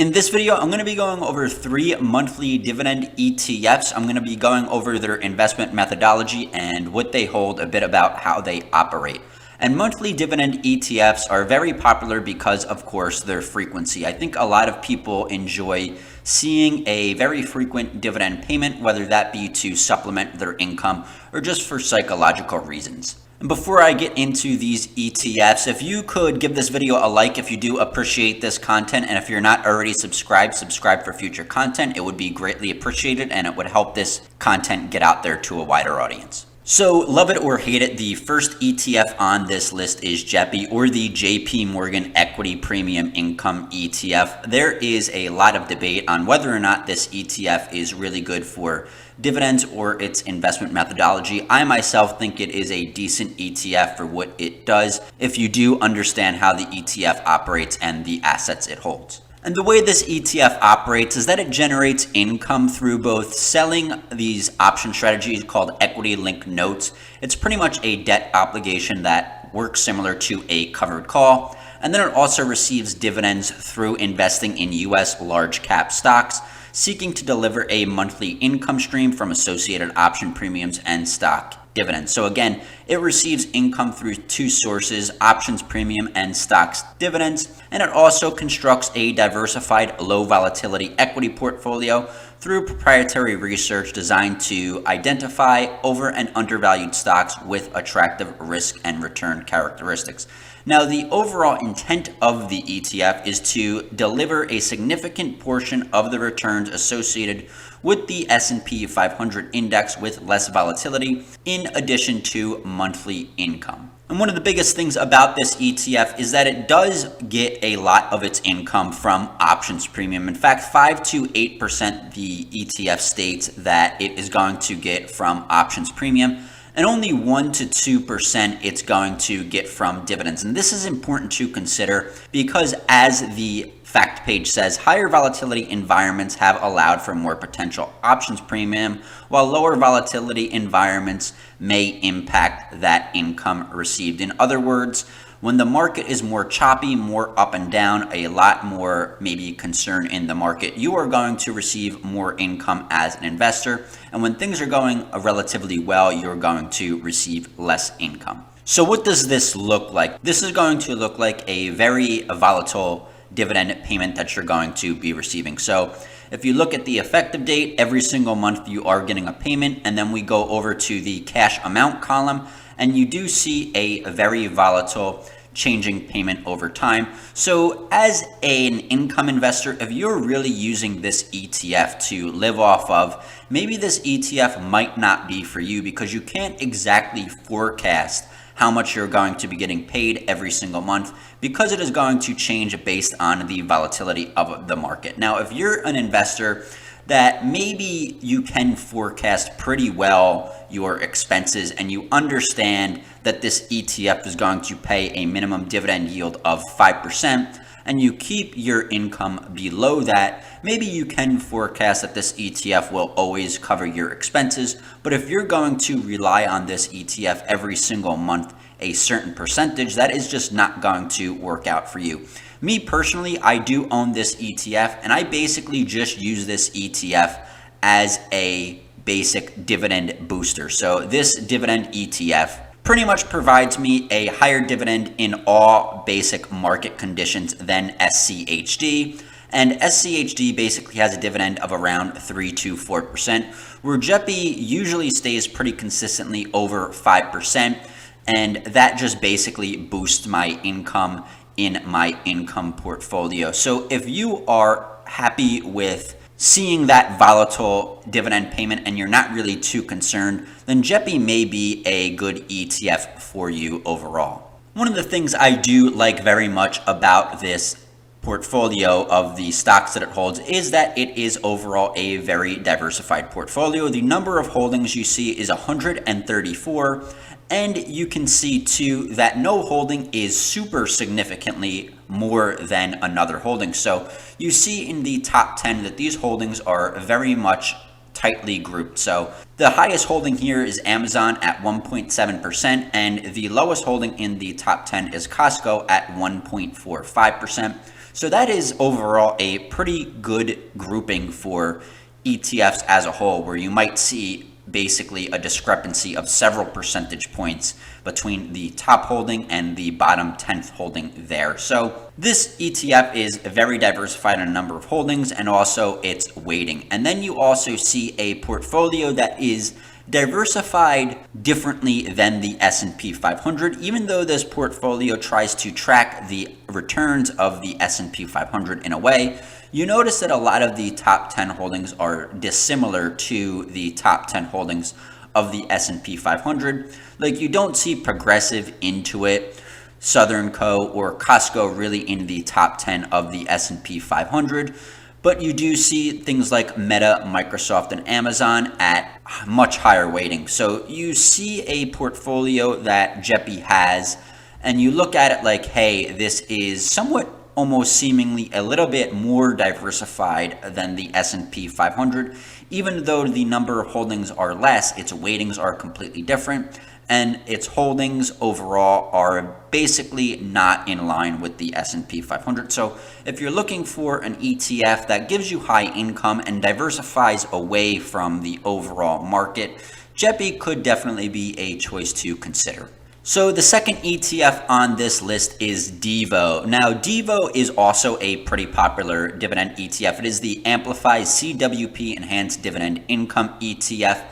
In this video, I'm going to be going over 3 monthly dividend ETFs. I'm going to be going over their investment methodology and what they hold, a bit about how they operate. And monthly dividend ETFs are very popular because, of course, their frequency. I think a lot of people enjoy seeing a very frequent dividend payment, whether that be to supplement their income or just for psychological reasons. And before I get into these ETFs, if you could give this video a like if you do appreciate this content, and if you're not already subscribed, subscribe for future content. It would be greatly appreciated and it would help this content get out there to a wider audience. So love it or hate it, the first ETF on this list is JEPI, or the JP Morgan Equity Premium Income ETF. There is a lot of debate on whether or not this ETF is really good for dividends or its investment methodology. I myself think it is a decent ETF for what it does if you do understand how the ETF operates and the assets it holds. And the way this ETF operates is that it generates income through both selling these option strategies called equity-linked notes. It's pretty much a debt obligation that works similar to a covered call. And then it also receives dividends through investing in US large cap stocks, seeking to deliver a monthly income stream from associated option premiums and stock dividends. So again, it receives income through two sources, options premium and stocks dividends, and it also constructs a diversified low volatility equity portfolio through proprietary research designed to identify over and undervalued stocks with attractive risk and return characteristics. Now, the overall intent of the ETF is to deliver a significant portion of the returns associated with the S&P 500 index with less volatility, in addition to monthly income. And one of the biggest things about this ETF is that it does get a lot of its income from options premium. In fact, 5 to 8% the ETF states that it is going to get from options premium, and only 1 to 2% it's going to get from dividends. And this is important to consider because, as the fact page says, higher volatility environments have allowed for more potential options premium, while lower volatility environments may impact that income received. In other words, when the market is more choppy, more up and down, a lot more maybe concern in the market, you are going to receive more income as an investor. And when things are going relatively well, you're going to receive less income. So what does this look like? This is going to look like a very volatile dividend payment that you're going to be receiving. So if you look at the effective date, every single month you are getting a payment, and then we go over to the cash amount column, and you do see a very volatile changing payment over time. So as an income investor, if you're really using this ETF to live off of, maybe this ETF might not be for you because you can't exactly forecast how much you're going to be getting paid every single month, because it is going to change based on the volatility of the market. Now, if you're an investor that maybe you can forecast pretty well your expenses and you understand that this ETF is going to pay a minimum dividend yield of 5%, and you keep your income below that, maybe you can forecast that this ETF will always cover your expenses. But if you're going to rely on this ETF every single month, a certain percentage, that is just not going to work out for you. Me personally, I do own this ETF, and I basically just use this ETF as a basic dividend booster. So this dividend ETF pretty much provides me a higher dividend in all basic market conditions than SCHD. And SCHD basically has a dividend of around 3 to 4%, where JEPI usually stays pretty consistently over 5%. And that just basically boosts my income in my income portfolio. So if you are happy with seeing that volatile dividend payment and you're not really too concerned, then JEPI may be a good ETF for you overall. One of the things I do like very much about this portfolio of the stocks that it holds is that it is overall a very diversified portfolio. The number of holdings you see is 134, and you can see too that no holding is super significantly more than another holding. So you see in the top 10 that these holdings are very much tightly grouped. So the highest holding here is Amazon at 1.7%, and the lowest holding in the top 10 is Costco at 1.45%. So that is overall a pretty good grouping for ETFs as a whole, where you might see basically a discrepancy of several percentage points between the top holding and the bottom 10th holding there. So this ETF is very diversified in a number of holdings and also its weighting. And then you also see a portfolio that is diversified differently than the S&P 500, even though this portfolio tries to track the returns of the S&P 500 in a way. You notice that a lot of the top 10 holdings are dissimilar to the top 10 holdings of the S&P 500. Like, you don't see Progressive, Intuit, Southern Co, or Costco really in the top 10 of the S&P 500. But you do see things like Meta, Microsoft, and Amazon at much higher weighting. So you see a portfolio that JEPI has, and you look at it like, hey, this is somewhat almost seemingly a little bit more diversified than the S&P 500. Even though the number of holdings are less, its weightings are completely different, and its holdings overall are basically not in line with the S&P 500. So if you're looking for an ETF that gives you high income and diversifies away from the overall market, JEPI could definitely be a choice to consider. So the second ETF on this list is DIVO. Now, DIVO is also a pretty popular dividend ETF. It is the Amplify CWP Enhanced Dividend Income ETF.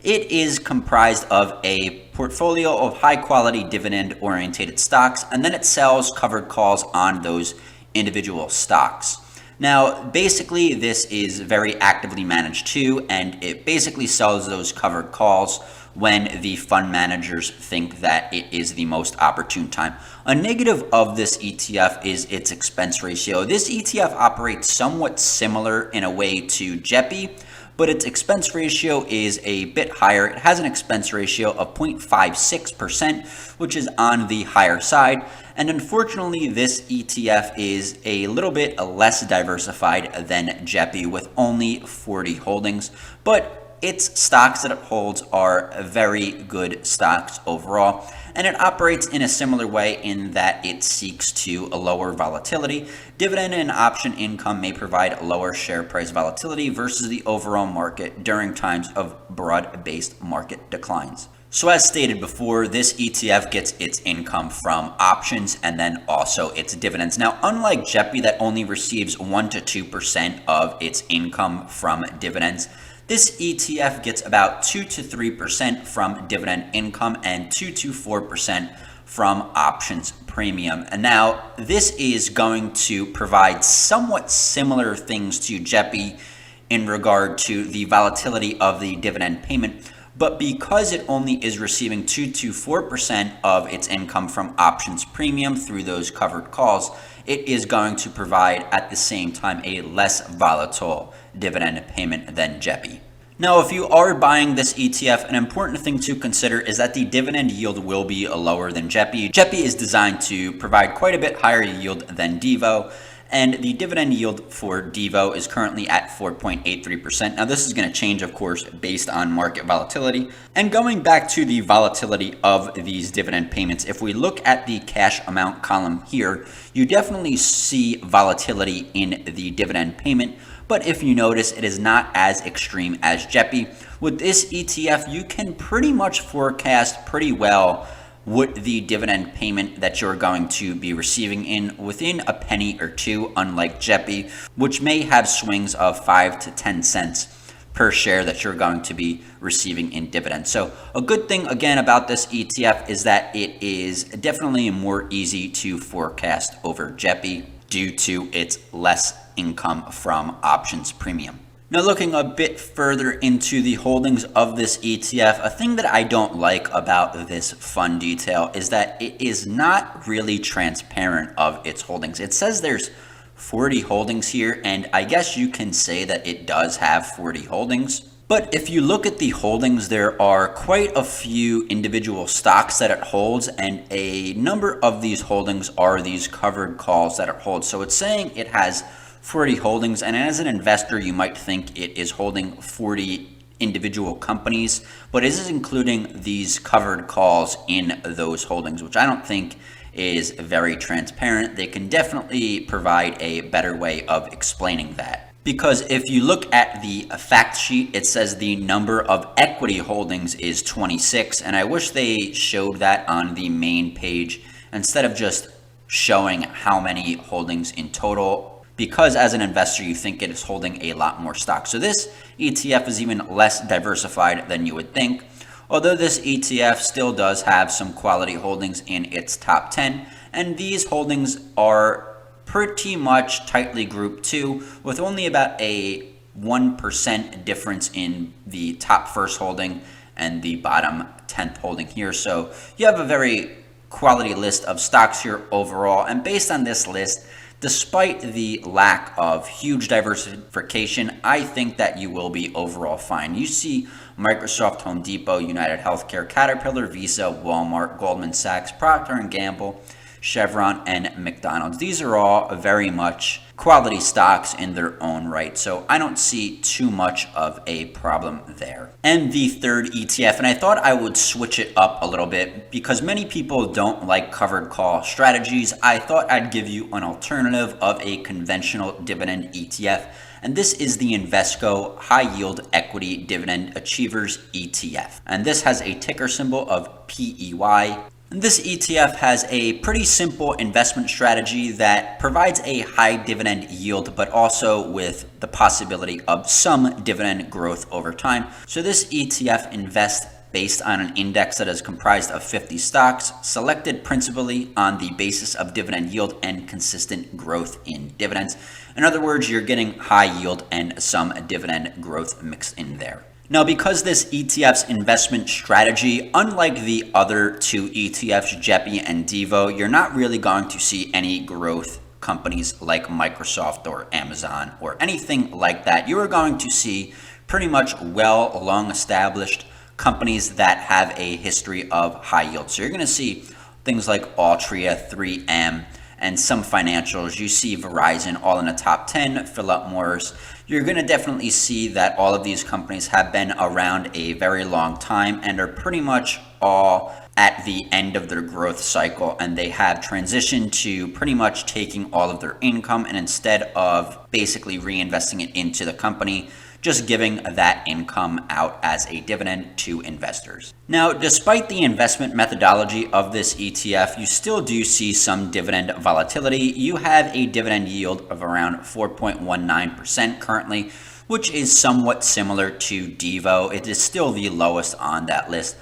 It is comprised of a portfolio of high-quality dividend-oriented stocks, and then it sells covered calls on those individual stocks. Now, basically, this is very actively managed too, and it basically sells those covered calls when the fund managers think that it is the most opportune time. A negative of this ETF is its expense ratio. This ETF operates somewhat similar in a way to JEPI, but its expense ratio is a bit higher. It has an expense ratio of 0.56%, which is on the higher side. And unfortunately, this ETF is a little bit less diversified than JEPI with only 40 holdings, but its stocks that it holds are very good stocks overall, and it operates in a similar way in that it seeks to lower volatility. Dividend and option income may provide lower share price volatility versus the overall market during times of broad-based market declines. So as stated before, this ETF gets its income from options and then also its dividends. Now, unlike JEPI that only receives 1 to 2% of its income from dividends, this ETF gets about 2 to 3% from dividend income and 2 to 4% from options premium. And now this is going to provide somewhat similar things to JEPI in regard to the volatility of the dividend payment. But because it only is receiving 2 to 4% of its income from options premium through those covered calls, it is going to provide at the same time a less volatile dividend payment than JEPI. Now, if you are buying this ETF, an important thing to consider is that the dividend yield will be lower than JEPI. JEPI is designed to provide quite a bit higher yield than DIVO, and the dividend yield for DIVO is currently at 4.83%. Now, this is going to change, of course, based on market volatility. And going back to the volatility of these dividend payments, if we look at the cash amount column here, you definitely see volatility in the dividend payment. But if you notice, it is not as extreme as JEPI. With this ETF, you can pretty much forecast pretty well what the dividend payment that you're going to be receiving in within a penny or two, unlike JEPI, which may have swings of 5 to 10 cents per share that you're going to be receiving in dividends. So a good thing again about this ETF is that it is definitely more easy to forecast over JEPI due to its less income from options premium. Now, looking a bit further into the holdings of this ETF, a thing that I don't like about this fund detail is that it is not really transparent of its holdings. It says there's 40 holdings here, and I guess you can say that it does have 40 holdings. But if you look at the holdings, there are quite a few individual stocks that it holds, and a number of these holdings are these covered calls that it holds. So it's saying it has 40 holdings, and as an investor, you might think it is holding 40 individual companies, but it is including these covered calls in those holdings, which I don't think is very transparent. They can definitely provide a better way of explaining that. Because if you look at the fact sheet, it says the number of equity holdings is 26, and I wish they showed that on the main page instead of just showing how many holdings in total, because as an investor you think it is holding a lot more stock. So this ETF is even less diversified than you would think, although this ETF still does have some quality holdings in its top 10, and these holdings are pretty much tightly grouped too, with only about a 1% difference in the top first holding and the bottom 10th holding here. So you have a very quality list of stocks here overall, and based on this list, despite the lack of huge diversification, I think that you will be overall fine. You see Microsoft, Home Depot, United Healthcare, Caterpillar, Visa, Walmart, Goldman Sachs, Procter & Gamble, Chevron, and McDonald's. These are all very much quality stocks in their own right, so I don't see too much of a problem there. And the third ETF, and I thought I would switch it up a little bit because many people don't like covered call strategies. I thought I'd give you an alternative of a conventional dividend ETF, and this is the Invesco High Yield Equity Dividend Achievers ETF. And this has a ticker symbol of PEY. And this ETF has a pretty simple investment strategy that provides a high dividend yield, but also with the possibility of some dividend growth over time. So this ETF invests based on an index that is comprised of 50 stocks, selected principally on the basis of dividend yield and consistent growth in dividends. In other words, you're getting high yield and some dividend growth mixed in there. Now, because this ETF's investment strategy, unlike the other two ETFs, JEPI and DIVO, you're not really going to see any growth companies like Microsoft or Amazon or anything like that. You are going to see pretty much long established companies that have a history of high yield. So you're going to see things like Altria, 3M, and some financials. You see Verizon all in the top 10, Philip Morris. You're going to definitely see that all of these companies have been around a very long time and are pretty much all at the end of their growth cycle, and they have transitioned to pretty much taking all of their income and instead of basically reinvesting it into the company, just giving that income out as a dividend to investors. Now, despite the investment methodology of this ETF, you still do see some dividend volatility. You have a dividend yield of around 4.19% currently, which is somewhat similar to DIVO. It is still the lowest on that list.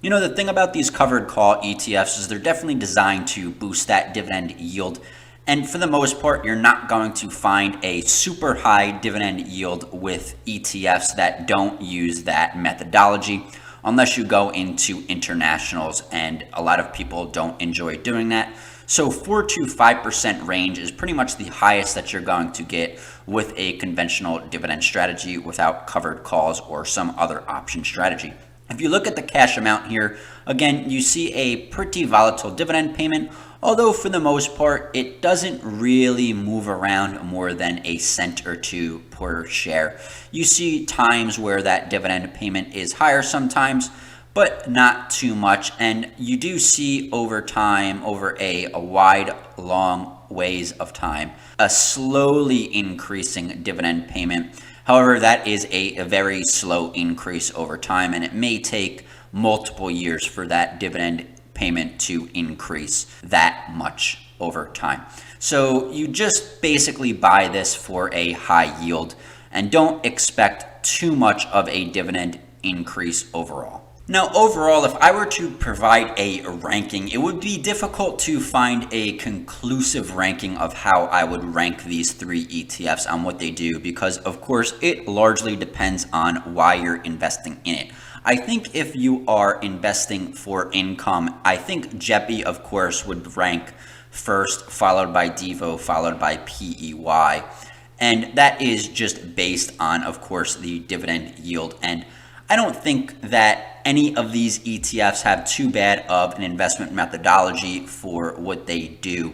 You know, the thing about these covered call ETFs is they're definitely designed to boost that dividend yield. And for the most part, you're not going to find a super high dividend yield with ETFs that don't use that methodology unless you go into internationals, and a lot of people don't enjoy doing that. So 4 to 5% range is pretty much the highest that you're going to get with a conventional dividend strategy without covered calls or some other option strategy. If you look at the cash amount here, again, you see a pretty volatile dividend payment, although for the most part, it doesn't really move around more than a cent or two per share. You see times where that dividend payment is higher sometimes, but not too much. And you do see over time, over a wide, long ways of time, a slowly increasing dividend payment. However, that is a very slow increase over time, and it may take multiple years for that dividend payment to increase that much over time. So you just basically buy this for a high yield and don't expect too much of a dividend increase overall. Now, overall, if I were to provide a ranking, it would be difficult to find a conclusive ranking of how I would rank these three ETFs on what they do, because of course it largely depends on why you're investing in it. I think if you are investing for income, I think JEPI, of course, would rank first, followed by DIVO, followed by PEY. And that is just based on, of course, the dividend yield. And I don't think that any of these ETFs have too bad of an investment methodology for what they do.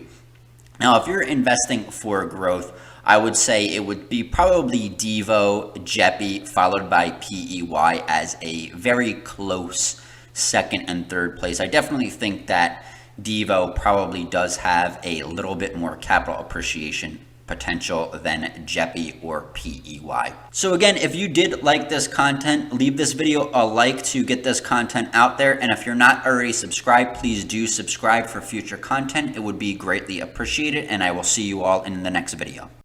Now, if you're investing for growth, I would say it would be probably DIVO, JEPI, followed by PEY as a very close second and third place. I definitely think that DIVO probably does have a little bit more capital appreciation potential than JEPI or PEY. So again, if you did like this content, leave this video a like to get this content out there. And if you're not already subscribed, please do subscribe for future content. It would be greatly appreciated, and I will see you all in the next video.